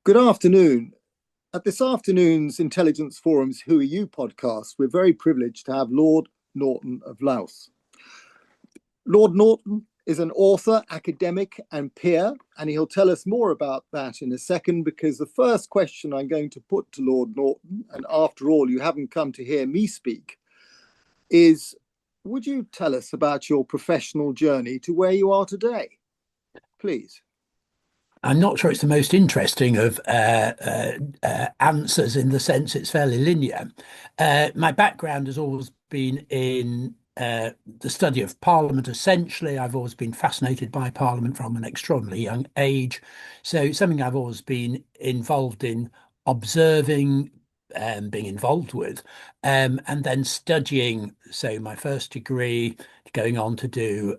Good afternoon. At this afternoon's Intelligence Forum's Who Are You podcast, we're very privileged to have Lord Norton of Louth. Lord Norton is an author, academic, and peer, and he'll tell us more about that in a second, because the first question I'm going to put to Lord Norton, and after all, you haven't come to hear me speak, is would you tell us about your professional journey to where you are today? Please. I'm not sure it's the most interesting of answers in the sense it's fairly linear. My background has always been in the study of Parliament, essentially. I've always been fascinated by Parliament from an extraordinarily young age. So it's something I've always been involved in observing and being involved with, and then studying. So my first degree, going on to do,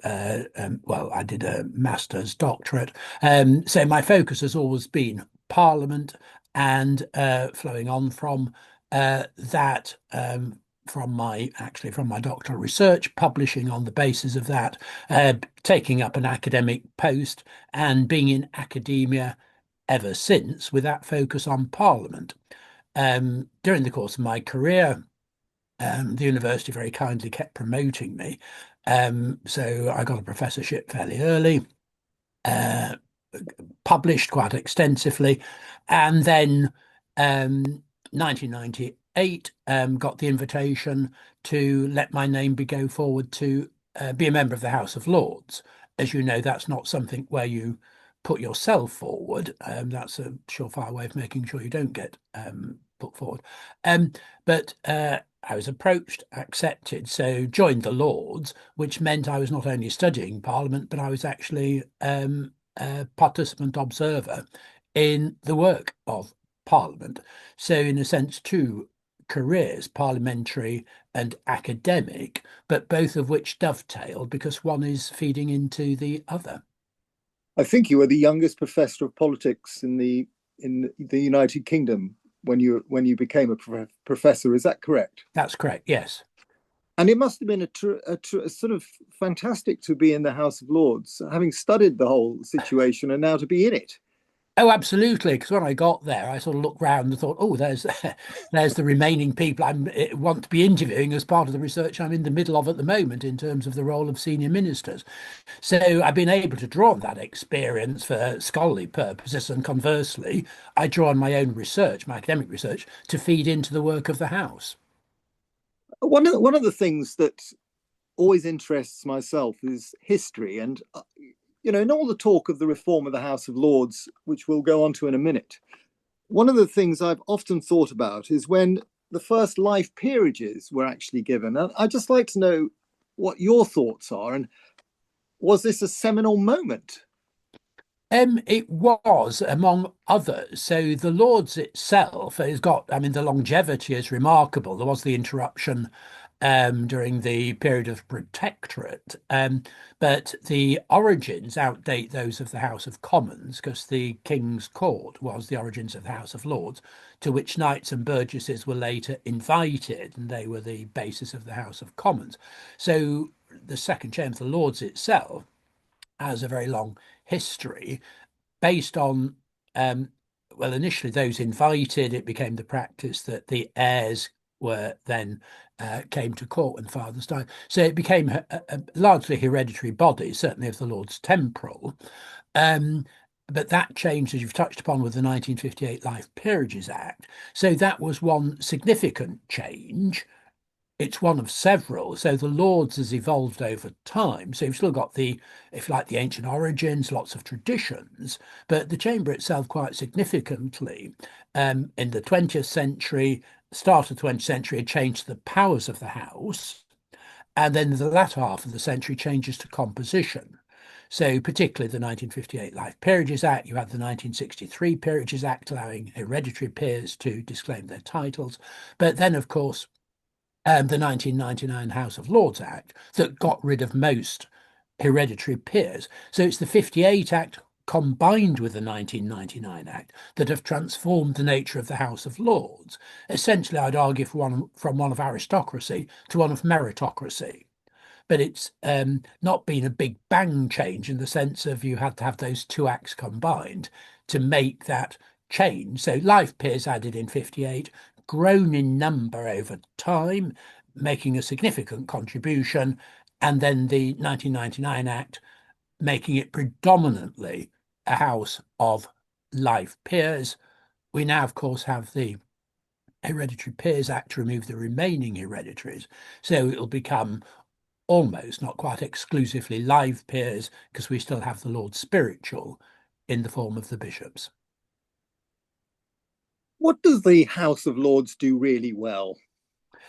well, I did a master's doctorate. So my focus has always been Parliament and flowing on from that. From my doctoral research, publishing on the basis of that, taking up an academic post and being in academia ever since with that focus on Parliament. During the course of my career, the university very kindly kept promoting me. So I got a professorship fairly early, uh, published quite extensively, and then 1998 got the invitation to let my name be go forward to be a member of the House of Lords. As you know, that's not something where you put yourself forward. That's a surefire way of making sure you don't get put forward. But I was approached, accepted, so joined the Lords, which meant I was not only studying Parliament, but I was actually a participant observer in the work of Parliament. So, in a sense, two careers, parliamentary and academic, but both of which dovetailed because one is feeding into the other. I think you were the youngest professor of politics in the United Kingdom when you became a professor. Is that correct? That's correct, yes. And it must have been a sort of fantastic to be in the House of Lords, having studied the whole situation and now to be in it. Oh, absolutely. Because when I got there, I sort of looked round and thought, oh, there's there's the remaining people I want to be interviewing as part of the research I'm in the middle of at the moment in terms of the role of senior ministers. So I've been able to draw on that experience for scholarly purposes, and conversely, I draw on my own research, my academic research, to feed into the work of the House. One of the things that always interests myself is history, and in all the talk of the reform of the House of Lords, which we'll go on to in a minute, one of the things I've often thought about is when the first life peerages were actually given. And I'd just like to know what your thoughts are, and was this a seminal moment? It was, among others. So the Lords itself has got, I mean, the longevity is remarkable. There was the interruption during the period of Protectorate, but the origins outdate those of the House of Commons because the King's Court was the origins of the House of Lords, to which knights and burgesses were later invited, and they were the basis of the House of Commons. So the second chamber of the Lords itself has a very long history based on, um, well, initially those invited. It became the practice that the heirs were then came to court when fathers died. So it became a largely hereditary body, certainly of the Lords Temporal. Um, but that changed, as you've touched upon, with the 1958 Life Peerages Act. So that was one significant change. It's one of several. So the Lords has evolved over time. So you've still got the, if you like, the ancient origins, lots of traditions, but the chamber itself quite significantly in the 20th century, start of the 20th century, it changed the powers of the House. And then the latter half of the century changes to composition. So particularly the 1958 Life Peerages Act, you had the 1963 Peerages Act allowing hereditary peers to disclaim their titles. But then, of course, the 1999 House of Lords Act that got rid of most hereditary peers. So it's the 58 Act combined with the 1999 Act that have transformed the nature of the House of Lords. Essentially, I'd argue from one of aristocracy to one of meritocracy. But it's not been a big bang change in the sense of you had to have those two acts combined to make that changed. So live peers added in 58, grown in number over time, making a significant contribution, and then the 1999 Act making it predominantly a house of live peers. We now, of course, have the Hereditary Peers Act to remove the remaining hereditaries. So it'll become almost, not quite exclusively live peers, because we still have the Lord Spiritual in the form of the bishops. What does the House of Lords do really well?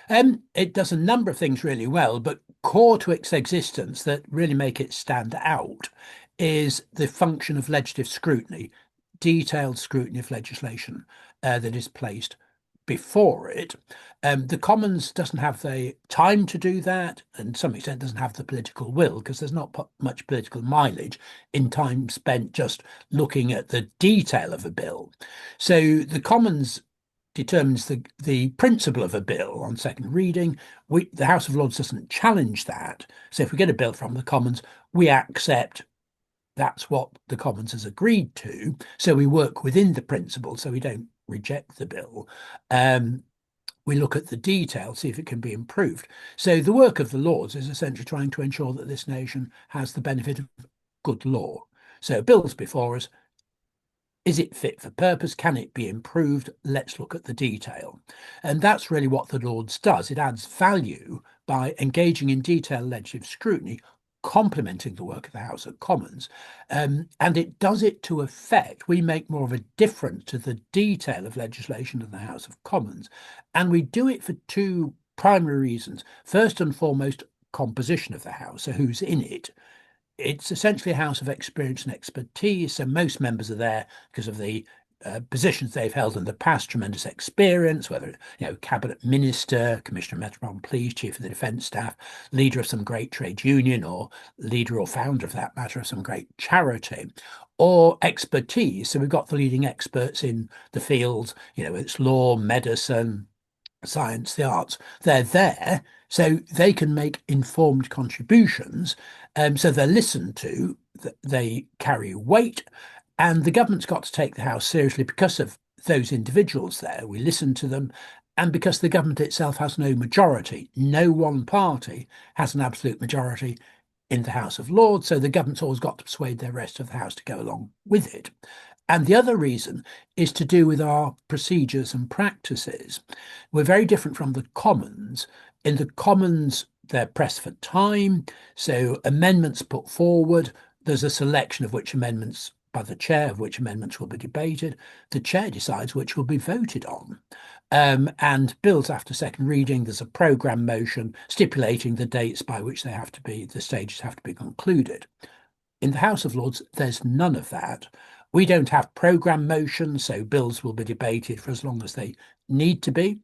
It does a number of things really well, but core to its existence that really make it stand out is the function of legislative scrutiny, detailed scrutiny of legislation that is placed before it. The Commons doesn't have the time to do that, and to some extent doesn't have the political will, because there's not much political mileage in time spent just looking at the detail of a bill. So the Commons determines the principle of a bill on second reading. The House of Lords doesn't challenge that. So if we get a bill from the Commons, we accept that's what the Commons has agreed to. So we work within the principle, so we don't reject the bill. We look at the detail, see if it can be improved. So the work of the Lords is essentially trying to ensure that this nation has the benefit of good law. So bills before us, is it fit for purpose? Can it be improved? Let's look at the detail. And that's really what the Lords does. It adds value by engaging in detailed legislative scrutiny, complementing the work of the House of Commons. And it does it to effect. We make more of a difference to the detail of legislation in the House of Commons. And we do it for two primary reasons. First and foremost, composition of the House, so who's in it. It's essentially a house of experience and expertise. So most members are there because of the positions they've held in the past, tremendous experience, whether, cabinet minister, commissioner of Metropolitan Police, chief of the defence staff, leader of some great trade union, or leader or founder, of that matter, of some great charity, or expertise. So we've got the leading experts in the fields, it's law, medicine, science, the arts. They're there, so they can make informed contributions. So they're listened to, they carry weight, and the government's got to take the House seriously because of those individuals there. We listen to them, and because the government itself has no majority. No one party has an absolute majority in the House of Lords, so the government's always got to persuade the rest of the House to go along with it. And the other reason is to do with our procedures and practices. We're very different from the Commons. In the Commons, they're pressed for time, so amendments put forward, there's a selection of which amendments by the chair, of which amendments will be debated. The chair decides which will be voted on. And bills after second reading, there's a programme motion stipulating the dates by which the stages have to be concluded. In the House of Lords, there's none of that. We don't have programme motions, so bills will be debated for as long as they need to be.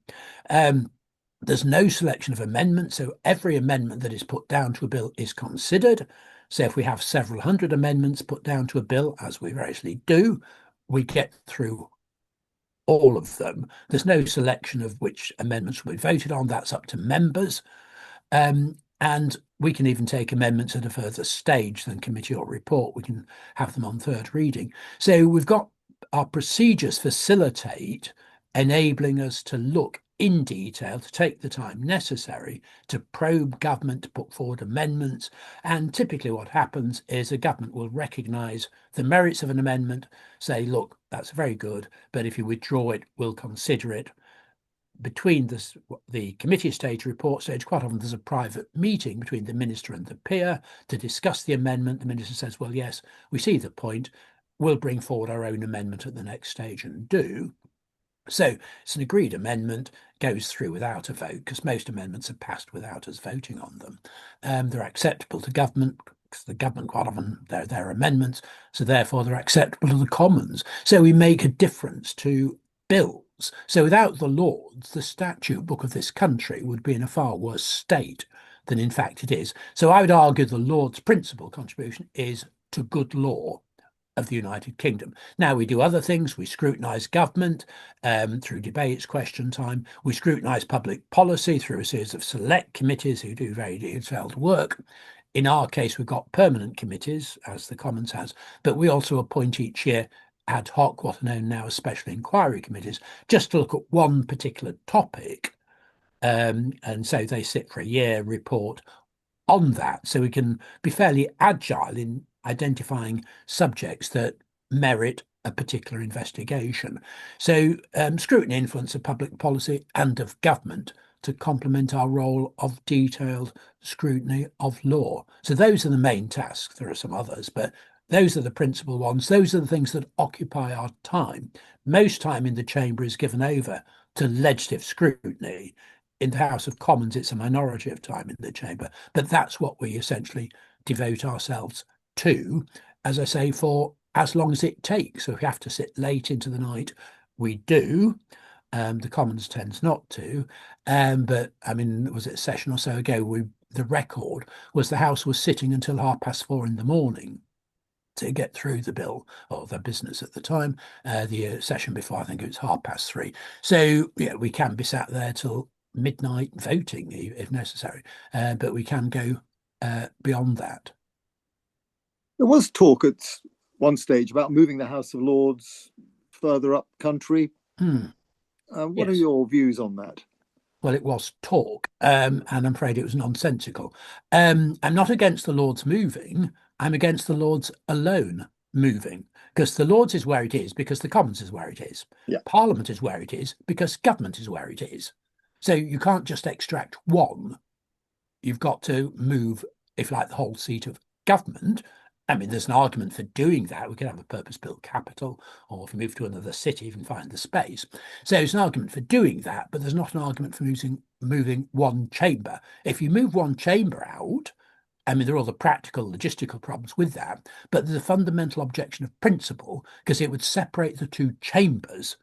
There's no selection of amendments, so every amendment that is put down to a bill is considered. So if we have several hundred amendments put down to a bill, as we variously do, we get through all of them. There's no selection of which amendments will be voted on. That's up to members. And we can even take amendments at a further stage than committee or report. We can have them on third reading. So we've got our procedures facilitate enabling us to look in detail, to take the time necessary to probe government, to put forward amendments. And typically what happens is a government will recognise the merits of an amendment, say, look, that's very good, but if you withdraw it, we'll consider it. Between the committee stage, report stage, quite often there's a private meeting between the minister and the peer to discuss the amendment. The minister says, well, yes, we see the point. We'll bring forward our own amendment at the next stage and do. So it's an agreed amendment, goes through without a vote, because most amendments are passed without us voting on them. They're acceptable to government, because the government quite often, they're amendments, so therefore they're acceptable to the Commons. So we make a difference to bills. So without the Lords, the statute book of this country would be in a far worse state than in fact it is. So I would argue the Lords' principal contribution is to good law of the United Kingdom. Now, we do other things. We scrutinise government through debates, question time. We scrutinise public policy through a series of select committees who do very detailed work. In our case, we've got permanent committees, as the Commons has, but we also appoint each year ad hoc, what are known now as special inquiry committees, just to look at one particular topic. And so they sit for a year, report on that. So we can be fairly agile in identifying subjects that merit a particular investigation. So scrutiny and influence of public policy and of government to complement our role of detailed scrutiny of law. So those are the main tasks. There are some others, but those are the principal ones. Those are the things that occupy our time. Most time in the chamber is given over to legislative scrutiny. In the House of Commons, it's a minority of time in the chamber, but that's what we essentially devote ourselves to, as I say, for as long as it takes. So if we have to sit late into the night, we do. The Commons tends not to. But I mean, was it a session or so ago? The record was the House was sitting until 4:30 in the morning to get through the bill or the business at the time. The session before, I think it was 3:30. So yeah, we can be sat there till midnight voting if necessary, but we can go beyond that. There was talk at one stage about moving the House of Lords further up country. What are Yes. your views on that? Well, it was talk, and I'm afraid it was nonsensical. I'm not against the Lords moving. I'm against the Lords alone moving, because the Lords is where it is, because the Commons is where it is. Yeah. Parliament is where it is, because government is where it is. So you can't just extract one. You've got to move, if like, the whole seat of government. I mean, there's an argument for doing that. We could have a purpose-built capital, or if we move to another city, even find the space. So there's an argument for doing that, but there's not an argument for moving one chamber. If you move one chamber out, I mean, there are all the practical, logistical problems with that, but there's a fundamental objection of principle, because it would separate the two chambers.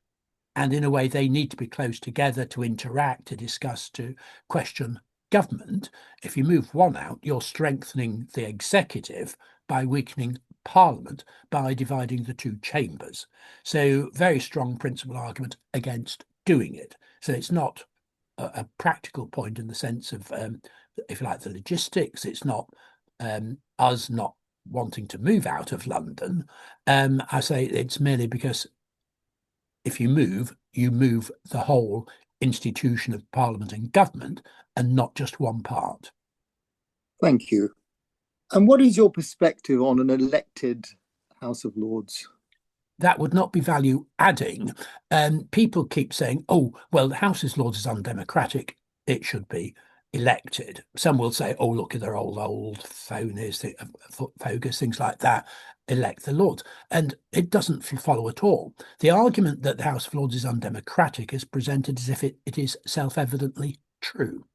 And in a way, they need to be close together to interact, to discuss, to question government. If you move one out, you're strengthening the executive by weakening Parliament by dividing the two chambers. So very strong principle argument against doing it. So it's not a practical point in the sense of, if you like, the logistics. It's not us not wanting to move out of London. I say it's merely because if you move the whole institution of Parliament and government and not just one part. Thank you. And what is your perspective on an elected House of Lords? That would not be value adding. People keep saying, oh, well, the House of Lords is undemocratic. It should be elected. Some will say, oh, look, they're old phonies, focus, things like that. Elect the Lords. And it doesn't follow at all. The argument that the House of Lords is undemocratic is presented as if it is self-evidently true.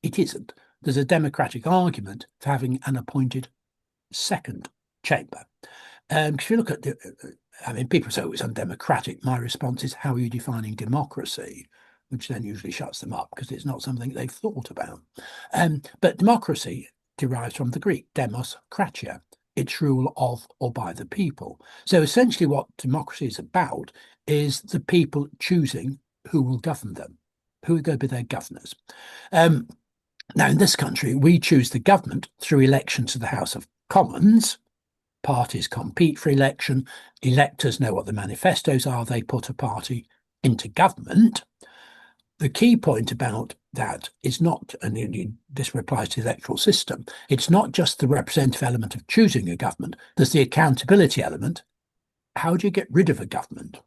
It isn't. There's a democratic argument for having an appointed second chamber. Because if you look at I mean, people say, oh, it's undemocratic. My response is, how are you defining democracy? Which then usually shuts them up because it's not something they've thought about. But democracy derives from the Greek, demos, kratia. It's rule of or by the people. So essentially what democracy is about is the people choosing who will govern them, who are going to be their governors. Now, in this country, we choose the government through elections to the House of Commons. Parties compete for election. Electors know what the manifestos are. They put a party into government. The key point about that is not, and this applies to the electoral system, it's not just the representative element of choosing a government. There's the accountability element. How do you get rid of a government?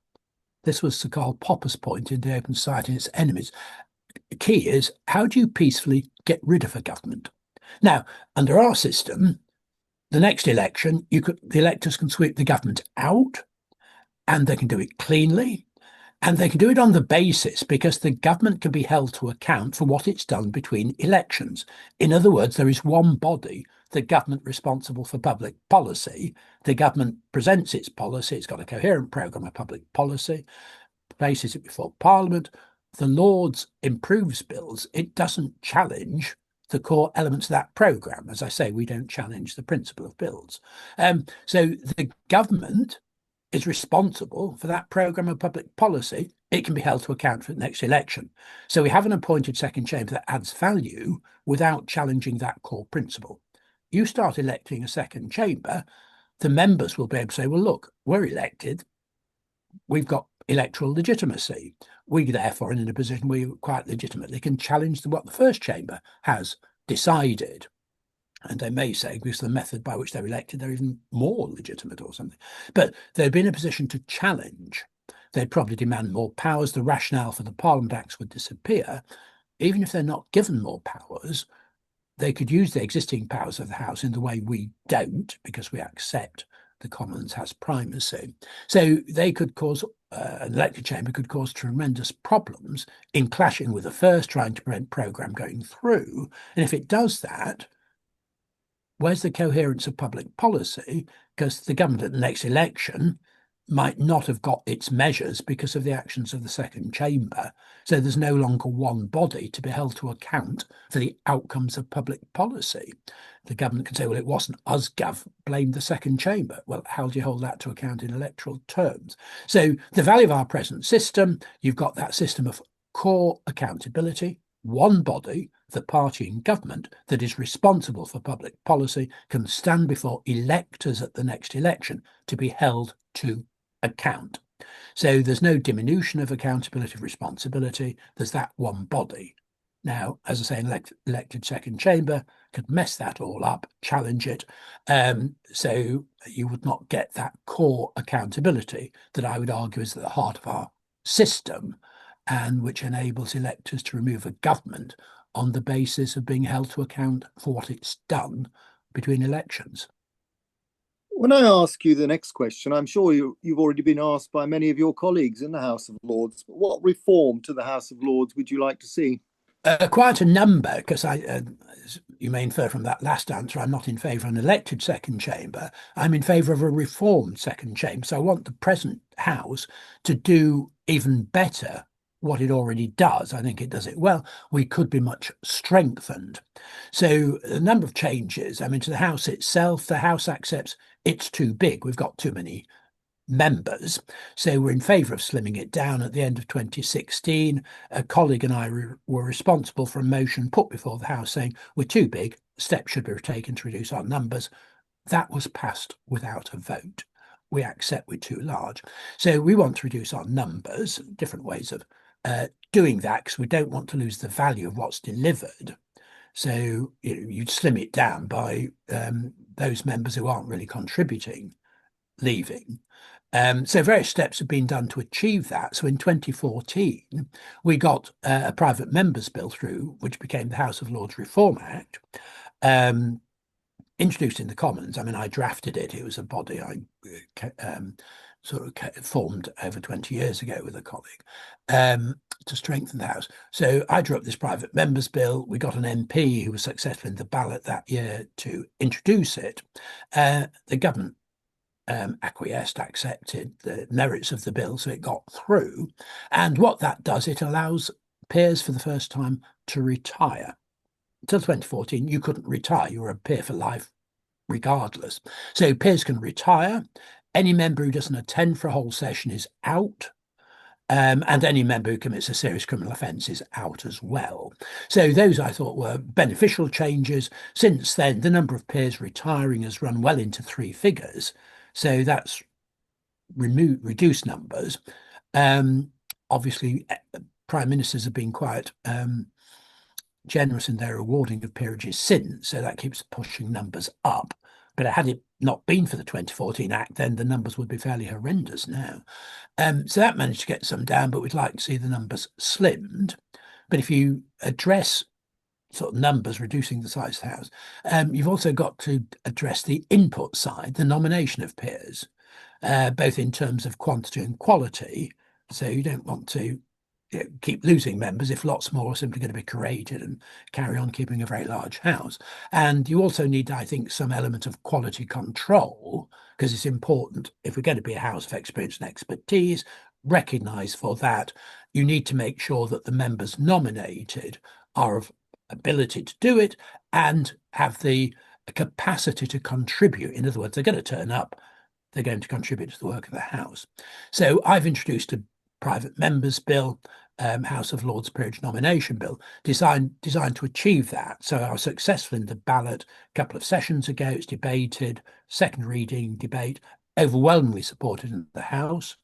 This was Sir Karl Popper's point in The Open Society and Its Enemies. The key is, how do you peacefully get rid of a government? Now, under our system, the next election, the electors can sweep the government out, and they can do it cleanly, and they can do it on the basis because the government can be held to account for what it's done between elections. In other words, there is one body, the government responsible for public policy. The government presents its policy, it's got a coherent programme of public policy, places it before Parliament. The Lords improves bills. It doesn't challenge the core elements of that programme. As I say, we don't challenge the principle of bills. So the government is responsible for that programme of public policy. It can be held to account for the next election. So we have an appointed second chamber that adds value without challenging that core principle. You start electing a second chamber, the members will be able to say, well, look, we're elected. we've got electoral legitimacy. We therefore are in a position where you quite legitimately can challenge what the first chamber has decided. And they may say, because of the method by which they're elected, they're even more legitimate or something. But they'd be in a position to challenge. They'd probably demand more powers. The rationale for the Parliament Acts would disappear. Even if they're not given more powers, they could use the existing powers of the House in the way we don't, because we accept the Commons has primacy. So they could cause, an elected chamber could cause tremendous problems in clashing with the first, trying to prevent programme going through. And if it does that, where's the coherence of public policy? Because the government at the next election might not have got its measures because of the actions of the second chamber. So there's no longer one body to be held to account for the outcomes of public policy. The government can say, well, it wasn't us, Gov, blame the second chamber. Well, how do you hold that to account in electoral terms? So the value of our present system, you've got that system of core accountability. One body, the party in government, that is responsible for public policy can stand before electors at the next election to be held to account. So there's no diminution of accountability of responsibility. There's that one body. Now, as I say, an elected second chamber could mess that all up, challenge it. So you would not get that core accountability that I would argue is at the heart of our system, and which enables electors to remove a government on the basis of being held to account for what it's done between elections. When I ask you the next question, I'm sure you've already been asked by many of your colleagues in the House of Lords, but what reform to the House of Lords would you like to see? Quite a number, because as you may infer from that last answer, I'm not in favour of an elected second chamber. I'm in favour of a reformed second chamber. So I want the present House to do even better what it already does. I think it does it well. We could be much strengthened. So a number of changes. I mean, to the House itself, the House accepts it's too big. We've got too many members. So we're in favour of slimming it down. At the end of 2016, a colleague and I were responsible for a motion put before the House saying we're too big, steps should be taken to reduce our numbers. That was passed without a vote. We accept we're too large. So we want to reduce our numbers, different ways of doing that, because we don't want to lose the value of what's delivered. So you'd slim it down by those members who aren't really contributing leaving. So various steps have been done to achieve that. So in 2014, we got a private members bill through, which became the House of Lords Reform Act, introduced in the Commons. I mean, I drafted it. It was a body I sort of formed over 20 years ago with a colleague to strengthen the House. So I drew up this private members bill. We got an MP who was successful in the ballot that year to introduce it. The government acquiesced, accepted the merits of the bill, so it got through. And what that does, it allows peers for the first time to retire. Until 2014, you couldn't retire. You were a peer for life regardless. So peers can retire. Any member who doesn't attend for a whole session is out. And any member who commits a serious criminal offence is out as well. So those I thought were beneficial changes. Since then, the number of peers retiring has run well into three figures. So that's reduced numbers. Obviously, prime ministers have been quite generous in their awarding of peerages since, so that keeps pushing numbers up. But had it not been for the 2014 Act, then the numbers would be fairly horrendous now. So that managed to get some down, but we'd like to see the numbers slimmed. But if you address sort of numbers, reducing the size of the House, you've also got to address the input side, the nomination of peers, both in terms of quantity and quality. So you don't want to keep losing members if lots more are simply going to be created and carry on keeping a very large House. And you also need, I think, some element of quality control, because it's important, if we're going to be a House of experience and expertise, recognise for that, you need to make sure that the members nominated are of ability to do it and have the capacity to contribute. In other words, they're going to turn up, they're going to contribute to the work of the House. So I've introduced a private members bill, House of Lords Peerage Nomination Bill, designed to achieve that. So I was successful in the ballot a couple of sessions ago. It's debated, second reading debate, overwhelmingly supported in the House.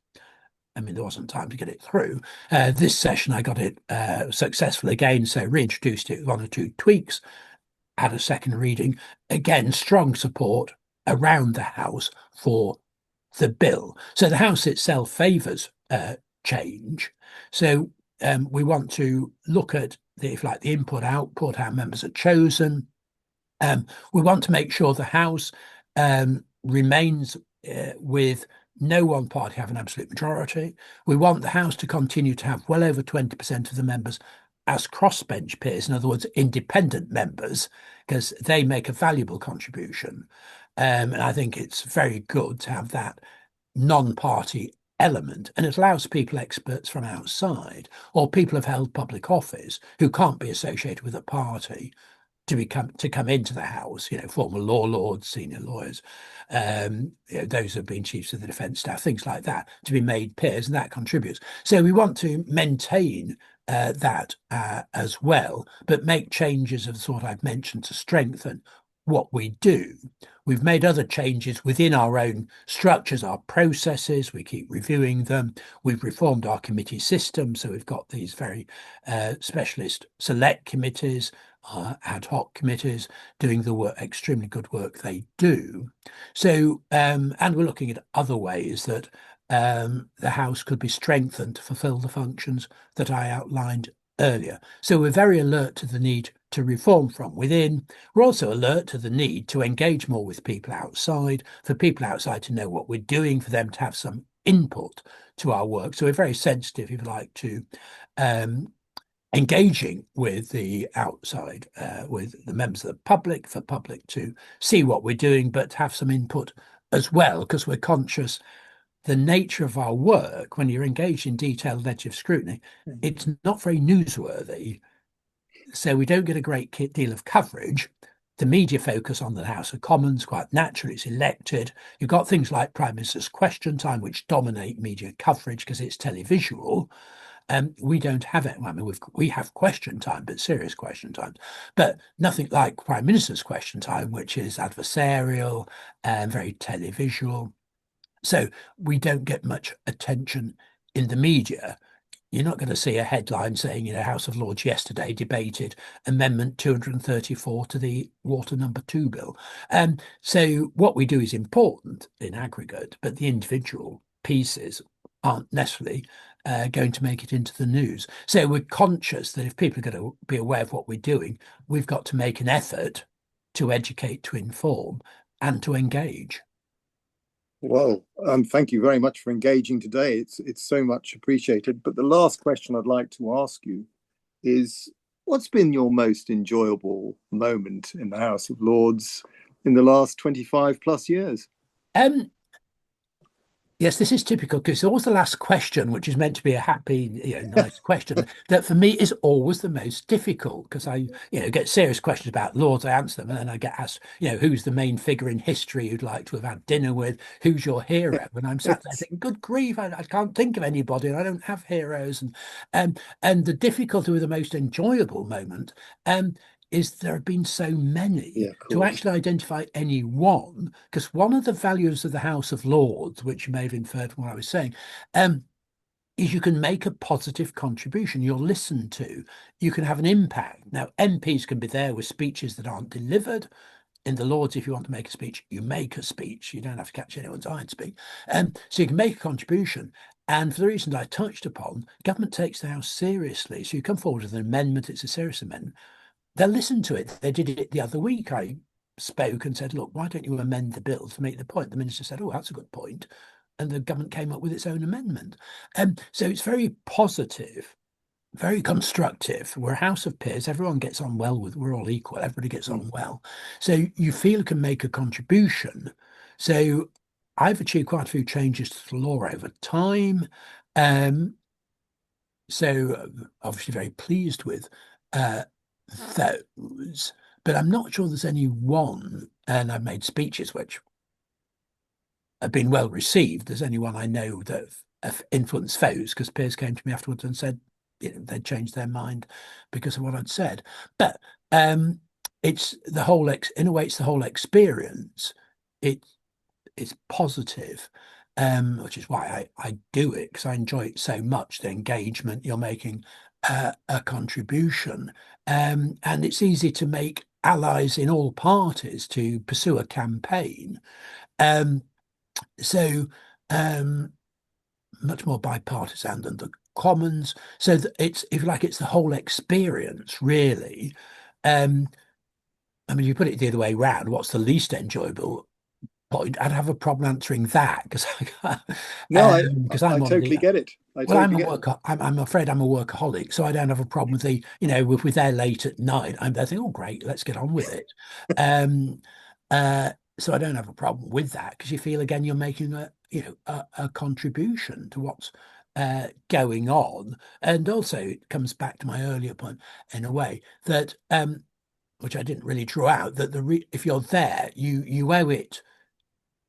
I mean, there wasn't time to get it through. This session, I got it successful again, so reintroduced it with one or two tweaks, had a second reading. Again, strong support around the House for the bill. So the House itself favours change. So we want to look at the, if like the input output, how members are chosen. We want to make sure the House remains with no one party have an absolute majority. We want the House to continue to have well over 20% of the members as crossbench peers, in other words, independent members, because they make a valuable contribution. And I think it's very good to have that non-party element, and it allows people, experts from outside, or people who've held public office who can't be associated with a party, to come into the House, former law lords, senior lawyers, those who have been chiefs of the defence staff, things like that, to be made peers, and that contributes. So we want to maintain that as well, but make changes of the sort I've mentioned to strengthen what we do. We've made other changes within our own structures, our processes. We keep reviewing them. We've reformed our committee system. So we've got these very specialist select committees, ad hoc committees doing the work, extremely good work they do. So, and we're looking at other ways that the House could be strengthened to fulfill the functions that I outlined earlier. So we're very alert to the need to reform from within. We're also alert to the need to engage more with people outside, for people outside to know what we're doing, for them to have some input to our work. So we're very sensitive, if you like, to engaging with the outside, with the members of the public, for public to see what we're doing, but have some input as well, because we're conscious the nature of our work, when you're engaged in detailed legislative scrutiny, it's not very newsworthy. So we don't get a great deal of coverage. The media focus on the House of Commons, quite naturally, it's elected. You've got things like Prime Minister's Question Time, which dominate media coverage because it's televisual. We don't have it. I mean, we have question time, but serious question time, but nothing like Prime Minister's Question Time, which is adversarial and very televisual. So we don't get much attention in the media. You're not going to see a headline saying, House of Lords yesterday debated Amendment 234 to the Water Number 2 bill. So what we do is important in aggregate, but the individual pieces aren't necessarily going to make it into the news. So we're conscious that if people are going to be aware of what we're doing, we've got to make an effort to educate, to inform, and to engage. Well, thank you very much for engaging today. It's so much appreciated. But the last question I'd like to ask you is, what's been your most enjoyable moment in the House of Lords in the last 25 plus years? Yes, this is typical because it's always the last question, which is meant to be a happy, nice question, that for me is always the most difficult because I, get serious questions about Lords, I answer them, and then I get asked, who's the main figure in history you'd like to have had dinner with? Who's your hero? And I'm sat there thinking, good grief, I can't think of anybody, and I don't have heroes. And the difficulty with the most enjoyable moment, is there have been so many to actually identify any one, because one of the values of the House of Lords, which you may have inferred from what I was saying, is you can make a positive contribution. You're listened to. You can have an impact. Now, MPs can be there with speeches that aren't delivered. In the Lords, if you want to make a speech, you make a speech. You don't have to catch anyone's eye and speak. So you can make a contribution. And for the reasons I touched upon, government takes the House seriously. So you come forward with an amendment, it's a serious amendment. They'll listen to it. They did it the other week. I spoke and said, look, why don't you amend the bill to make the point? The minister said, oh, that's a good point. And the government came up with its own amendment. So it's very positive, very constructive. We're a house of peers. Everyone gets on well with, we're all equal. Everybody gets on well. So you feel you can make a contribution. So I've achieved quite a few changes to the law over time. So obviously very pleased with those, but I'm not sure there's any one, and I've made speeches which have been well received. There's anyone I know that have influenced votes because peers came to me afterwards and said they'd changed their mind because of what I'd said. But it's the whole in a way, it's the whole experience. It's positive. which is why I do it, because I enjoy it so much, the engagement, you're making a contribution. And it's easy to make allies in all parties to pursue a campaign. Um, so um, much more bipartisan than the Commons. So that it's, if you like, it's the whole experience, really. Um, I mean, you put it the other way around, what's the least enjoyable point? I'd have a problem answering that because No, because I I'm one of the totally get it. I well, I'm totally a get it. work. I'm afraid I'm a workaholic, so I don't have a problem with the, if we're there late at night, I think, oh, great, let's get on with it. Um, so I don't have a problem with that because you feel again you're making a contribution to what's going on, and also it comes back to my earlier point in a way that which I didn't really draw out, that if you're there, you owe it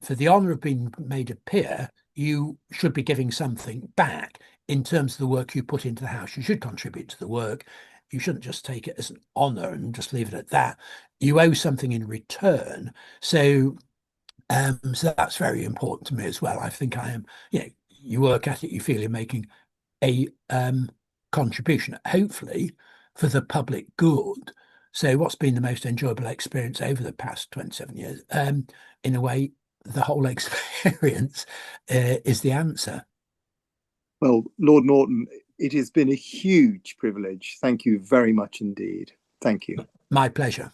for the honour of being made a peer, you should be giving something back in terms of the work you put into the house. You should contribute to the work. You shouldn't just take it as an honour and just leave it at that. You owe something in return. So that's very important to me as well. I think I am, you work at it, you feel you're making a contribution, hopefully for the public good. So, what's been the most enjoyable experience over the past 27 years? In a way, the whole experience is the answer. Well, Lord Norton, it has been a huge privilege. Thank you very much indeed. Thank you. My pleasure.